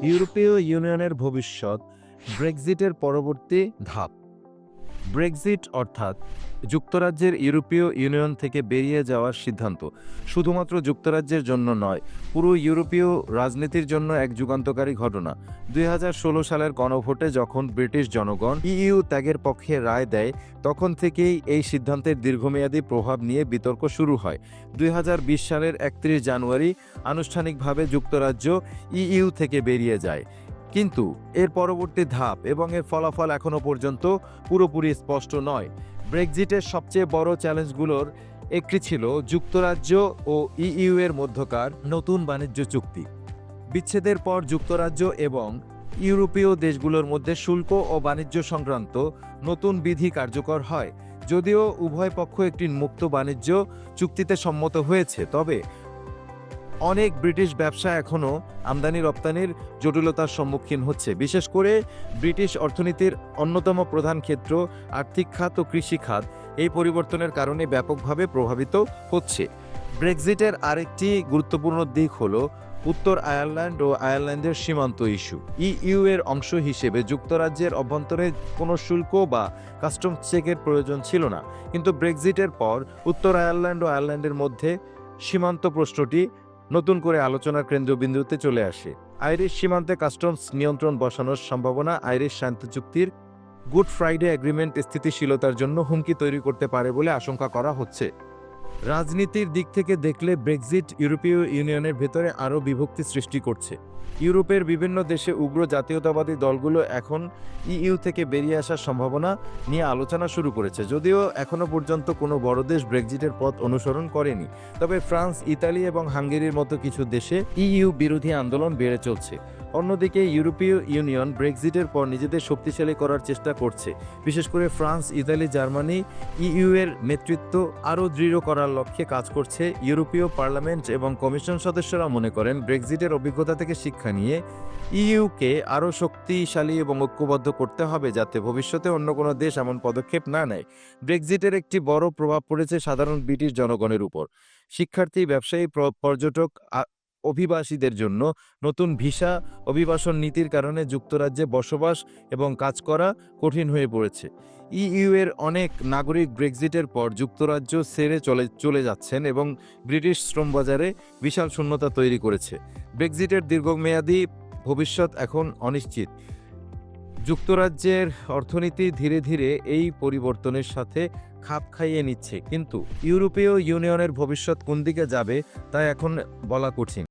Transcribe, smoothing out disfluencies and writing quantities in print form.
ইউরোপীয় ইউনিয়নের ভবিষ্যৎ, ব্রেক্সিটের পরবর্তী ধাপ। ব্রেক্সিট অর্থাৎ যুক্তরাজ্যের ইউরোপীয় ইউনিয়ন থেকে বেরিয়ে যাওয়ার সিদ্ধান্ত শুধুমাত্র যুক্তরাজ্যের জন্য নয়, পুরো ইউরোপীয় রাজনীতির জন্য এক যুগান্তকারী ঘটনা। 2016 সালের গণভোটে যখন ব্রিটিশ জনগণ ইইউ ত্যাগের পক্ষে রায় দেয়, তখন থেকেই এই সিদ্ধান্তের দীর্ঘমেয়াদী প্রভাব নিয়ে বিতর্ক শুরু হয়। 2020 সালের 31 জানুয়ারি আনুষ্ঠানিকভাবে যুক্তরাজ্য ইইউ থেকে বেরিয়ে যায়। কিন্তু এর পরবর্তী ধাপ এবং এর ফলাফল এখনও পর্যন্ত পুরোপুরি স্পষ্ট নয়। ব্রেক্সিটের সবচেয়ে বড় চ্যালেঞ্জগুলোর একটি ছিল যুক্তরাজ্য ও ইইউ এর মধ্যকার নতুন বাণিজ্য চুক্তি। বিচ্ছেদের পর যুক্তরাজ্য এবং ইউরোপীয় দেশগুলোর মধ্যে শুল্ক ও বাণিজ্য সংক্রান্ত নতুন বিধি কার্যকর হয়। যদিও উভয় পক্ষ একটি মুক্ত বাণিজ্য চুক্তিতে সম্মত হয়েছে, তবে অনেক ব্রিটিশ ব্যবসা এখনও আমদানি রপ্তানির জটিলতার সম্মুখীন হচ্ছে। বিশেষ করে ব্রিটিশ অর্থনীতির অন্যতম প্রধান ক্ষেত্র আর্থিক খাত ও কৃষি খাত এই পরিবর্তনের কারণে ব্যাপকভাবে প্রভাবিত হচ্ছে। ব্রেক্সিটের আরেকটি গুরুত্বপূর্ণ দিক হল উত্তর আয়ারল্যান্ড ও আয়ারল্যান্ডের সীমান্ত ইস্যু। ইইউ এর অংশ হিসেবে যুক্তরাজ্যের অভ্যন্তরে কোনো শুল্ক বা কাস্টমস চেকের প্রয়োজন ছিল না, কিন্তু ব্রেক্সিটের পর উত্তর আয়ারল্যান্ড ও আয়ারল্যান্ডের মধ্যে সীমান্ত প্রশ্নটি নতুন করে আলোচনার কেন্দ্রবিন্দুতে চলে আসে। আইরিশ সীমান্তে কাস্টমস নিয়ন্ত্রণ বসানোর সম্ভাবনা আইরিশ শান্তি চুক্তির গুড ফ্রাইডে এগ্রিমেন্ট স্থিতিশীলতার জন্য হুমকি তৈরি করতে পারে বলে আশঙ্কা করা হচ্ছে। রাজনীতির দিক থেকে দেখলে ব্রেক্সিট ইউরোপীয় ইউনিয়নের ভেতরে আরও বিভক্তি সৃষ্টি করছে। ইউরোপের বিভিন্ন দেশে উগ্র জাতীয়তাবাদী দলগুলো এখন ইইউ থেকে বেরিয়ে আসার সম্ভাবনা নিয়ে আলোচনা শুরু করেছে। যদিও এখনও পর্যন্ত কোনো বড় দেশ ব্রেক্সিটের পথ অনুসরণ করেনি, তবে ফ্রান্স, ইতালি এবং হাঙ্গেরির মতো কিছু দেশে ইইউ বিরোধী আন্দোলন বেড়ে চলছে। অন্যদিকে ইউরোপীয় ইউনিয়ন ব্রেক্সিটের পর নিজেদের শক্তিশালী করার চেষ্টা করছে। বিশেষ করে ফ্রান্স, ইতালি, জার্মানি ইইউ এর নেতৃত্ব আরও দৃঢ় করার লক্ষ্যে কাজ করছে। ইউরোপীয় পার্লামেন্ট এবং কমিশন সদস্যরা মনে করেন ব্রেক্সিটের অভিজ্ঞতা থেকে শিক্ষা নিয়ে ইইউকে আরও শক্তিশালী এবং ঐক্যবদ্ধ করতে হবে, যাতে ভবিষ্যতে অন্য কোনো দেশ এমন পদক্ষেপ না নেয়। ব্রেক্সিটের একটি বড় প্রভাব পড়েছে সাধারণ ব্রিটিশ জনগণের উপর। শিক্ষার্থী, ব্যবসায়ী, পর্যটক, অভিবাসীদের জন্য নতুন ভিসা অভিবাসন নীতির কারণে যুক্তরাজ্যে বসবাস এবং কাজ করা কঠিন হয়ে পড়েছে। ইইউ এর অনেক নাগরিক ব্রেক্সিটের পর যুক্তরাজ্য ছেড়ে চলে যাচ্ছেন এবং ব্রিটিশ শ্রমবাজারে বিশাল শূন্যতা তৈরি করেছে। ব্রেক্সিটের দীর্ঘমেয়াদী ভবিষ্যৎ এখন অনিশ্চিত। যুক্তরাজ্যের অর্থনীতি ধীরে ধীরে এই পরিবর্তনের সাথে খাপ খাইয়ে নিচ্ছে, কিন্তু ইউরোপীয় ইউনিয়নের ভবিষ্যৎ কোন দিকে যাবে তা এখন বলা কঠিন।